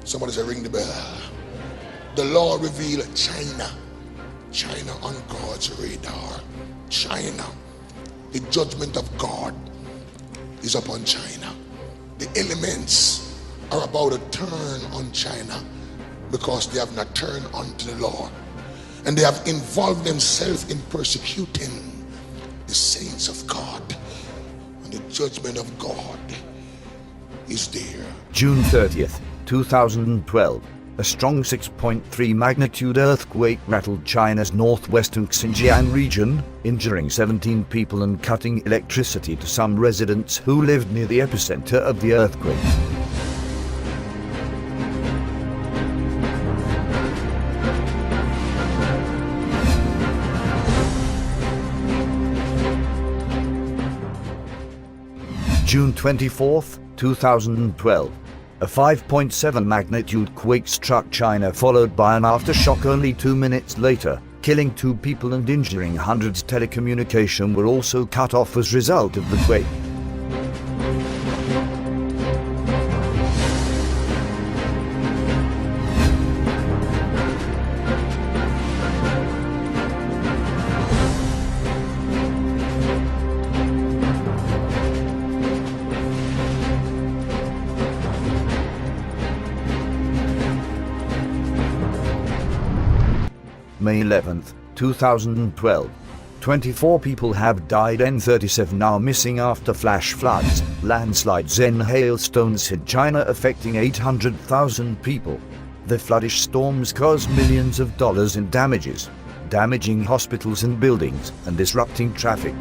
Somebody say, ring the bell. The Lord revealed China. China on God's radar. China. The judgment of God is upon China. The elements are about to turn on China because they have not turned unto the Lord. And they have involved themselves in persecuting the saints of God. And the judgment of God is there. June 30th, 2012. A strong 6.3 magnitude earthquake rattled China's northwestern Xinjiang region, injuring 17 people and cutting electricity to some residents who lived near the epicenter of the earthquake. June 24th, 2012. A 5.7 magnitude quake struck China, followed by an aftershock only 2 minutes later, killing 2 people and injuring hundreds. Telecommunication were also cut off as a result of the quake. May 11th, 2012. 24 people have died and 37 now missing after flash floods, landslides and hailstones hit China, affecting 800,000 people. The floodish storms caused millions of dollars in damages, damaging hospitals and buildings and disrupting traffic.